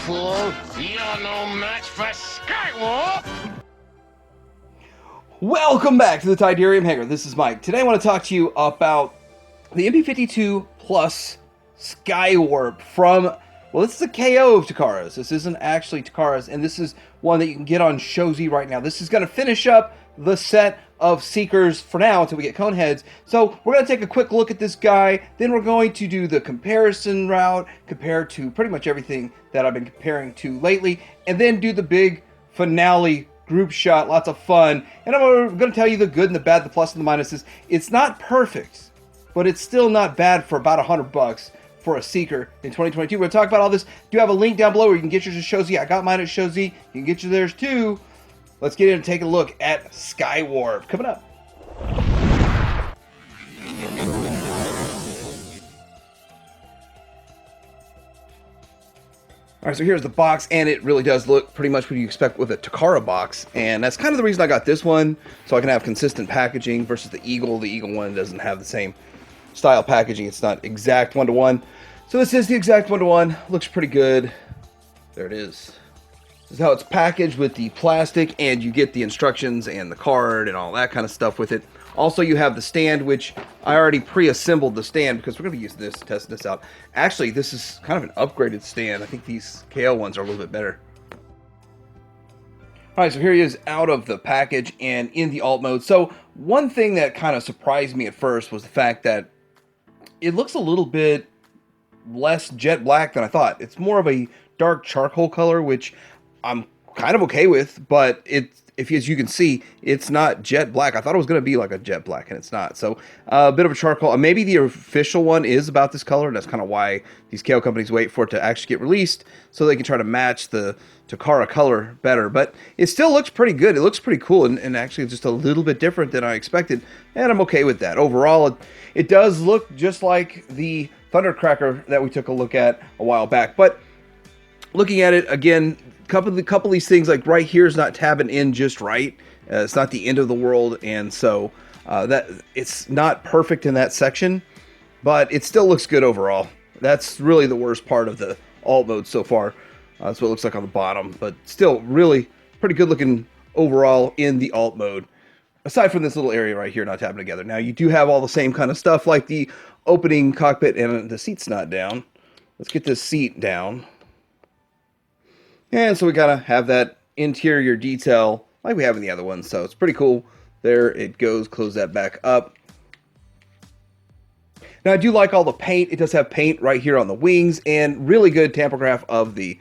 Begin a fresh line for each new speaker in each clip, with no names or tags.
fool. You're no match for Skywarp!
Welcome back to the Tidarium Hangar. This is Mike. Today I want to talk to you about the MP-52 plus Skywarp from, well, this is a KO of Takara's. This isn't actually Takara's, and this is one that you can get on Shozi right now. This is going to finish up the set of Seekers for now until we get Coneheads. So we're going to take a quick look at this guy, then we're going to do the comparison route, compared to pretty much everything that I've been comparing to lately, and then do the big finale group shot, lots of fun. And I'm going to tell you the good and the bad, the plus and the minuses. It's not perfect, but it's still not bad for about $100 for a Seeker in 2022. We're going to talk about all this. Do have a link down below where you can get yours at Shozi. I got mine at Shozi. You can get you theirs too. Let's get in and take a look at Skywarp coming up. Alright, so here's the box, and it really does look pretty much what you expect with a Takara box, and that's kind of the reason I got this one, so I can have consistent packaging versus the Eagle. The Eagle one doesn't have the same style packaging. It's not exact one-to-one. So this is the exact one-to-one. Looks pretty good. There it is. This is how it's packaged with the plastic, and you get the instructions and the card and all that kind of stuff with it. Also, you have the stand, which I already pre-assembled the stand because we're going to use this to test this out. Actually, this is kind of an upgraded stand. I think these KO ones are a little bit better. Alright, so here he is out of the package and in the alt mode. So one thing that kind of surprised me at first was the fact that it looks a little bit less jet black than I thought. It's more of a dark charcoal color, which I'm kind of okay with, but as you can see, it's not jet black. I thought it was going to be like a jet black, and it's not. So a bit of a charcoal. Maybe the official one is about this color, and that's kind of why these KO companies wait for it to actually get released, so they can try to match the Takara color better. But it still looks pretty good. It looks pretty cool, and actually just a little bit different than I expected, and I'm okay with that. Overall, it does look just like the Thundercracker that we took a look at a while back. But looking at it again, couple of these things, like right here is not tabbing in just right. It's not the end of the world, and so that it's not perfect in that section, but it still looks good overall. That's really the worst part of the alt mode so far. That's what it looks like on the bottom, but still really pretty good looking overall in the alt mode, aside from this little area right here not tabbing together. Now you do have all the same kind of stuff like the opening cockpit, and the seat's not down. Let's get this seat down. And so we gotta have that interior detail like we have in the other ones, so it's pretty cool. There it goes. Close that back up. Now I do like all the paint. It does have paint right here on the wings, and really good tampograph of the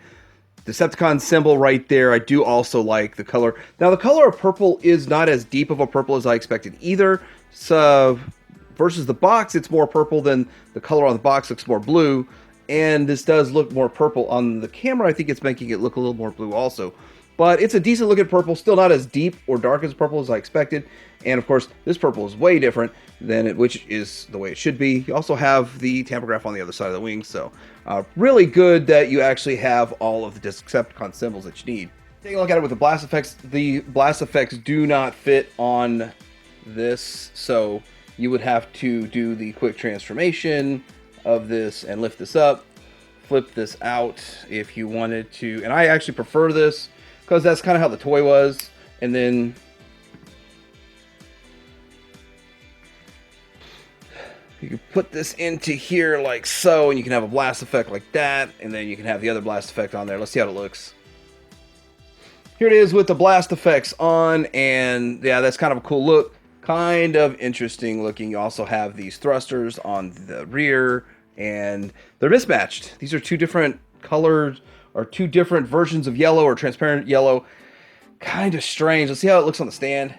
Decepticon symbol right there. I do also like the color. Now the color of purple is not as deep of a purple as I expected either. So versus the box, it's more purple than the color on the box looks more blue. And this does look more purple on the camera. I think it's making it look a little more blue also. But it's a decent looking purple, still not as deep or dark as purple as I expected. And of course, this purple is way different than it, which is the way it should be. You also have the tampograph on the other side of the wings, so really good that you actually have all of the Decepticon symbols that you need. Taking a look at it with the blast effects, do not fit on this, so you would have to do the quick transformation of this and lift this up, flip this out if you wanted to, and I actually prefer this because that's kind of how the toy was. And then you can put this into here like so, and you can have a blast effect like that, and then you can have the other blast effect on there. Let's see how it looks. Here it is with the blast effects on, and yeah, that's kind of a cool look, kind of interesting looking. You also have these thrusters on the rear, and they're mismatched. These are two different colors, or two different versions of yellow or transparent yellow. Kind of strange. Let's see how it looks on the stand.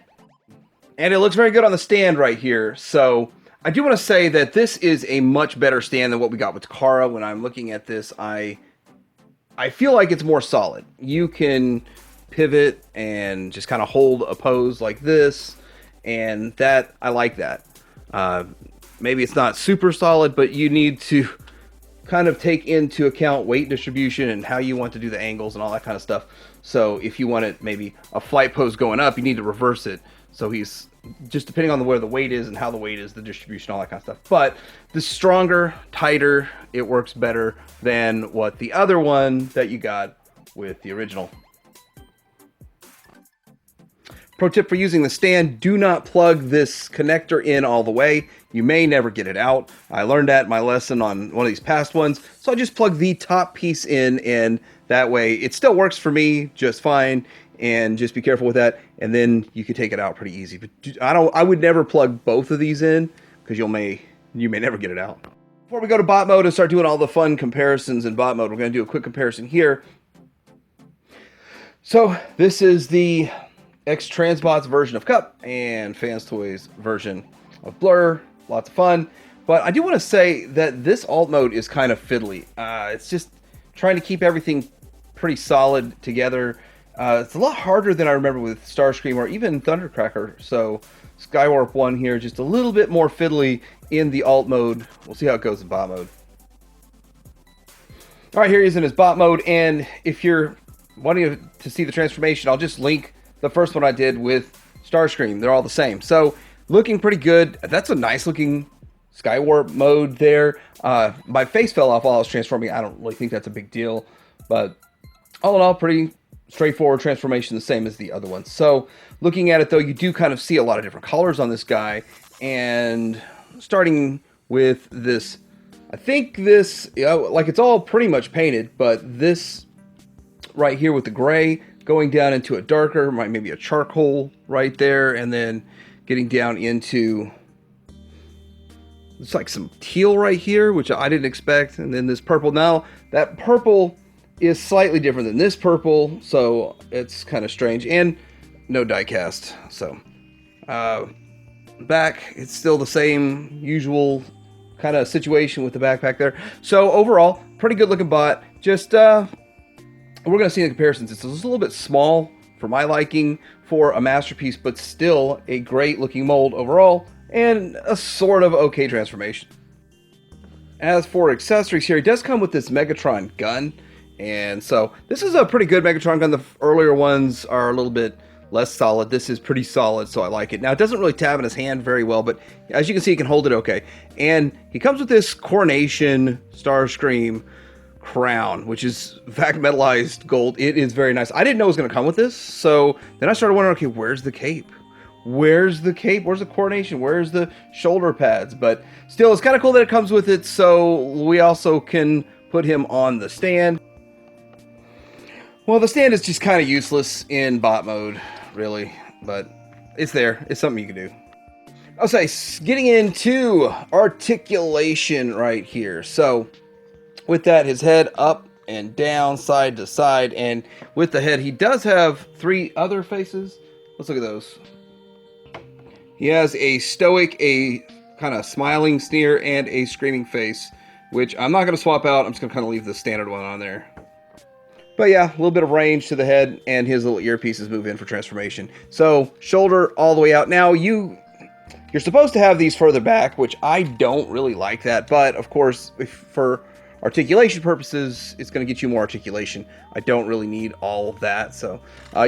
And it looks very good on the stand right here. So I do want to say that this is a much better stand than what we got with Takara. When I'm looking at this, I feel like it's more solid. You can pivot and just kind of hold a pose like this, and that, I like that. Maybe it's not super solid, but you need to kind of take into account weight distribution and how you want to do the angles and all that kind of stuff. So if you want it maybe a flight pose going up, you need to reverse it so he's just depending on where the weight is and how the weight is, the distribution, all that kind of stuff. But the stronger, tighter, it works better than what the other one that you got with the original. Pro tip for using the stand, do not plug this connector in all the way. You may never get it out. I learned that in my lesson on one of these past ones. So I just plug the top piece in, and that way it still works for me just fine. And just be careful with that, and then you can take it out pretty easy. But I would never plug both of these in, because you may never get it out. Before we go to bot mode and start doing all the fun comparisons in bot mode, we're going to do a quick comparison here. So this is the X-Transbot's version of Cup and Fans Toys version of Blur. Lots of fun. But I do want to say that this alt mode is kind of fiddly. It's just trying to keep everything pretty solid together. It's a lot harder than I remember with STARSCREAM or even Thundercracker. So Skywarp 1 here, just a little bit more fiddly in the alt mode. We'll see how it goes in bot mode. All right, here he is in his bot mode. And if you're wanting to see the transformation, I'll just link the first one I did with STARSCREAM. They're all the same. So looking pretty good. That's a nice looking Skywarp mode there. My face fell off while I was transforming. I don't really think that's a big deal. But all in all, pretty straightforward transformation, the same as the other ones. So looking at it though, you do kind of see a lot of different colors on this guy. And starting with this, I think this, like it's all pretty much painted, but this right here with the gray going down into a darker, maybe a charcoal right there, and then getting down into, it's like some teal right here, which I didn't expect, and then this purple. Now, that purple is slightly different than this purple, so it's kind of strange, and no die cast. So, back, it's still the same usual kind of situation with the backpack there. So, overall, pretty good looking bot. Just, we're going to see the comparisons. It's a little bit small for my liking for a masterpiece, but still a great looking mold overall and a sort of okay transformation. As for accessories here, it does come with this Megatron gun. And so this is a pretty good Megatron gun. The earlier ones are a little bit less solid. This is pretty solid, so I like it. Now, it doesn't really tab in his hand very well, but as you can see, he can hold it okay. And he comes with this Coronation STARSCREAM crown, which is vac metallized gold. It is very nice. I didn't know it was going to come with this, so then I started wondering, okay, where's the cape? Where's the cape? Where's the coronation? Where's the shoulder pads? But still, it's kind of cool that it comes with it, so we also can put him on the stand. Well, the stand is just kind of useless in bot mode, really, but it's there. It's something you can do. I'll say, getting into articulation right here. So with that, his head up and down, side to side, and with the head, he does have 3 other faces. Let's look at those. He has a stoic, a kind of smiling sneer, and a screaming face, which I'm not going to swap out. I'm just going to kind of leave the standard one on there. But yeah, a little bit of range to the head, and his little earpieces move in for transformation. So, shoulder all the way out. Now, you're supposed to have these further back, which I don't really like that. But, of course, for articulation purposes, it's going to get you more articulation. I don't really need all of that. So,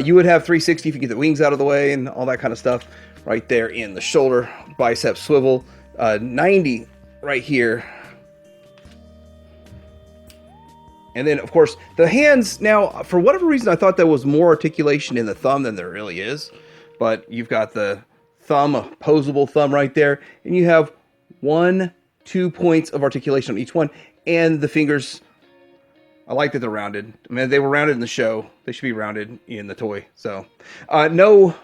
you would have 360 if you get the wings out of the way and all that kind of stuff right there in the shoulder. Bicep swivel. 90 right here. And then, of course, the hands. Now, for whatever reason, I thought there was more articulation in the thumb than there really is. But you've got the thumb, a posable thumb right there. And you have 1-2 points of articulation on each one. And the fingers, I like that they're rounded. I mean, they were rounded in the show. They should be rounded in the toy. So, no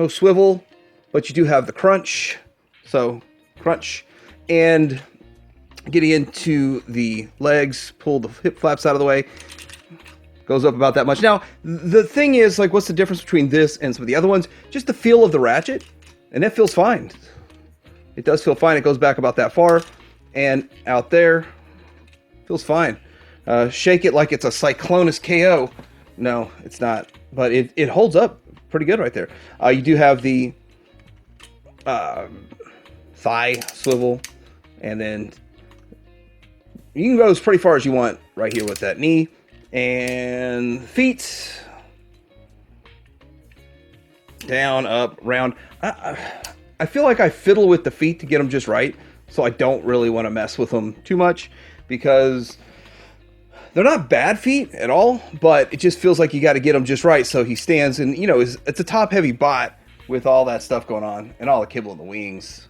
swivel, but you do have the crunch. So, crunch. And getting into the legs, pull the hip flaps out of the way. Goes up about that much. Now, the thing is, like, what's the difference between this and some of the other ones? Just the feel of the ratchet, and it feels fine. It does feel fine. It goes back about that far, and out there, feels fine. Shake it like it's a Cyclonus KO. No, it's not, but it holds up pretty good right there. You do have the thigh swivel, and then you can go as pretty far as you want right here with that knee. And feet. down, up, round. I feel like I fiddle with the feet to get them just right, so I don't really want to mess with them too much because they're not bad feet at all, but it just feels like you got to get them just right so he stands, and you know, it's a top-heavy bot with all that stuff going on and all the kibble in the wings.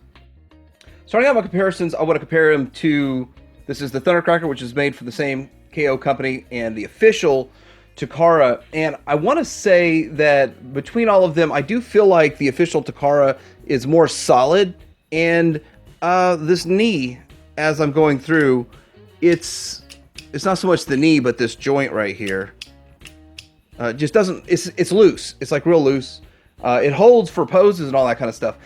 Starting out my comparisons, I want to compare him to, this is the Thundercracker, which is made for the same KO company, and the official Takara. And I want to say that between all of them, I do feel like the official Takara is more solid, and this knee, as I'm going through, it's not so much the knee, but this joint right here. Just doesn't, it's loose. It's like real loose. It holds for poses and all that kind of stuff.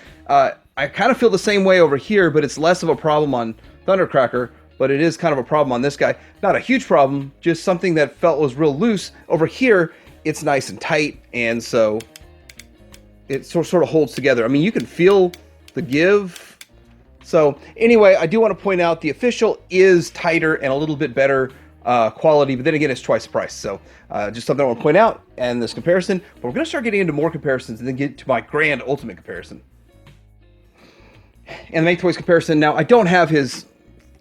I kind of feel the same way over here, but it's less of a problem on Thundercracker, but it is kind of a problem on this guy. Not a huge problem, just something that felt was real loose. Over here, it's nice and tight, and so it sort of holds together. I mean, you can feel the give. So anyway, I do want to point out the official is tighter and a little bit better quality, but then again, it's twice the price. So just something I want to point out in this comparison. But we're going to start getting into more comparisons and then get to my grand ultimate comparison. And the Make Toys comparison. Now, I don't have his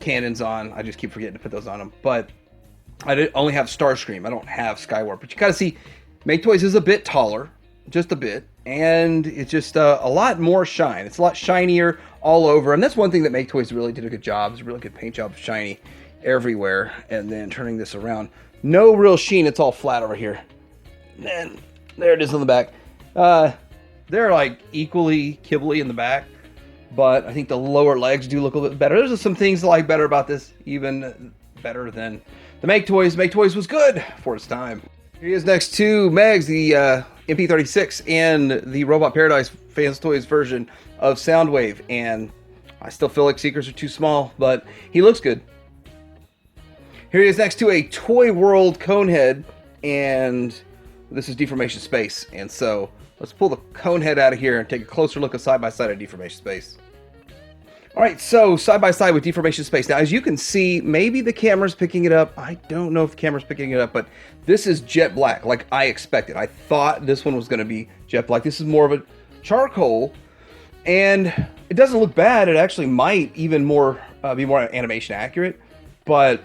cannons on. I just keep forgetting to put those on him. But I only have STARSCREAM. I don't have Skywarp. But you kind of see Make Toys is a bit taller, just a bit. And it's just a lot more shine. It's a lot shinier all over. And that's one thing that Make Toys really did a good job. It's a really good paint job, shiny everywhere. And then turning this around. No real sheen. It's all flat over here. And there it is on the back. They're like equally kibbly in the back. But I think the lower legs do look a little bit better. There's some things I like better about this, even better than the Make Toys. Make Toys was good for its time. Here he is next to Megs, the MP-36, and the Robot Paradise Fans Toys version of Soundwave. And I still feel like Seekers are too small, but he looks good. Here he is next to a Toy World Conehead, and this is Deformation Space. And so let's pull the Conehead out of here and take a closer look at side-by-side of Deformation Space. All right, so side-by-side with Deformation Space. Now, as you can see, maybe the camera's picking it up. I don't know if the camera's picking it up, but this is jet black, like I expected. I thought this one was going to be jet black. This is more of a charcoal, and it doesn't look bad. It actually might even be more animation accurate, but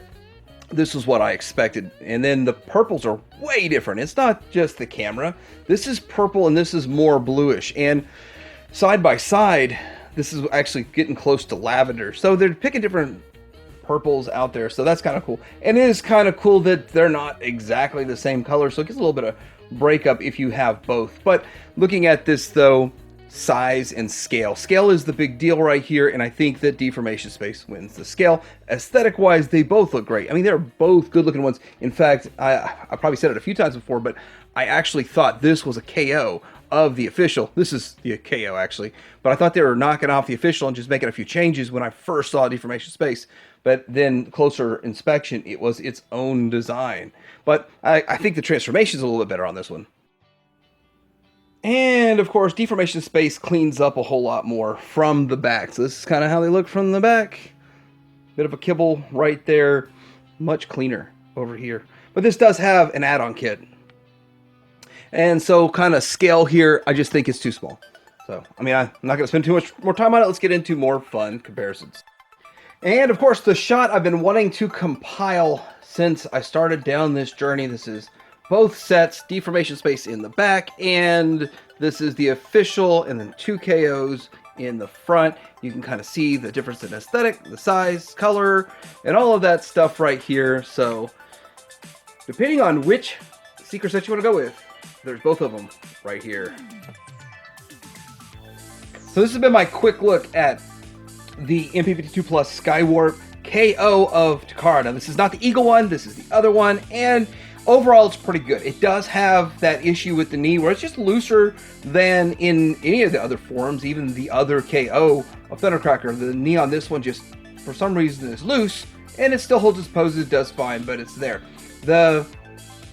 this is what I expected. And then the purples are way different. It's not just the camera. This is purple and this is more bluish. And side by side, this is actually getting close to lavender. So they're picking different purples out there. So that's kind of cool. And it is kind of cool that they're not exactly the same color. So it gets a little bit of breakup if you have both. But looking at this though, size and scale. Scale is the big deal right here, and I think that Deformation Space wins the scale. Aesthetic wise, they both look great. I mean, they're both good looking ones. In fact, I probably said it a few times before, but I actually thought this was a KO of the official. This is the KO actually, but I thought they were knocking off the official and just making a few changes when I first saw Deformation Space. But then closer inspection, it was its own design. But I think the transformation is a little bit better on this one. And of course, Deformation Space cleans up a whole lot more from the back. So this is kind of how they look from the back. Bit of a kibble right there. Much cleaner over here. But this does have an add-on kit. And so kind of scale here, I just think it's too small. So, I mean, I'm not going to spend too much more time on it. Let's get into more fun comparisons. And of course, the shot I've been wanting to compile since I started down this journey. This is both sets, Deformation Space in the back, and this is the official, and then 2 KOs in the front. You can kind of see the difference in aesthetic, the size, color, and all of that stuff right here. So, depending on which Seeker set you want to go with, there's both of them right here. So this has been my quick look at the MP-52+ Skywarp KO of Takara. Now, this is not the Eagle one, this is the other one, and overall, it's pretty good. It does have that issue with the knee where it's just looser than in any of the other forms, even the other KO of Thundercracker. The knee on this one just, for some reason, is loose, and it still holds its poses, does fine, but it's there. The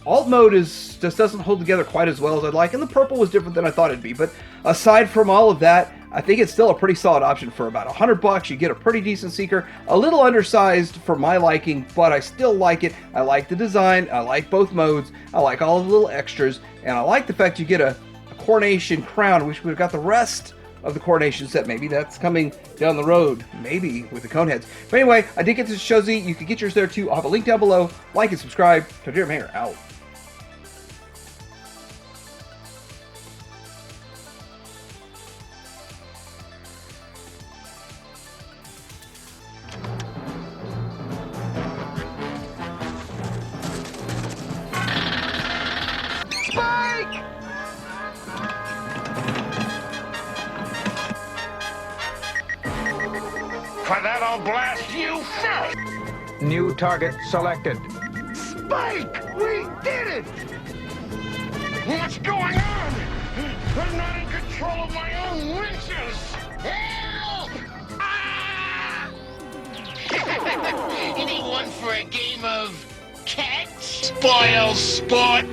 alt mode just doesn't hold together quite as well as I'd like, and the purple was different than I thought it'd be. But aside from all of that, I think it's still a pretty solid option for about $100. You get a pretty decent Seeker, a little undersized for my liking, but I still like it. I like the design, I like both modes, I like all the little extras, and I like the fact you get a coronation crown. I wish we would have got the rest of the coronation set. Maybe that's coming down the road. Maybe with the Coneheads. But anyway, I did get this Shozi. You can get yours there too. I'll have a link down below. Like and subscribe. Dear Mayor out.
For that, I'll blast you first!
New target selected.
Spike! We did it! What's going on? I'm not in control of my own winches! Help! Ah! Anyone for a game of catch? Spoil sport!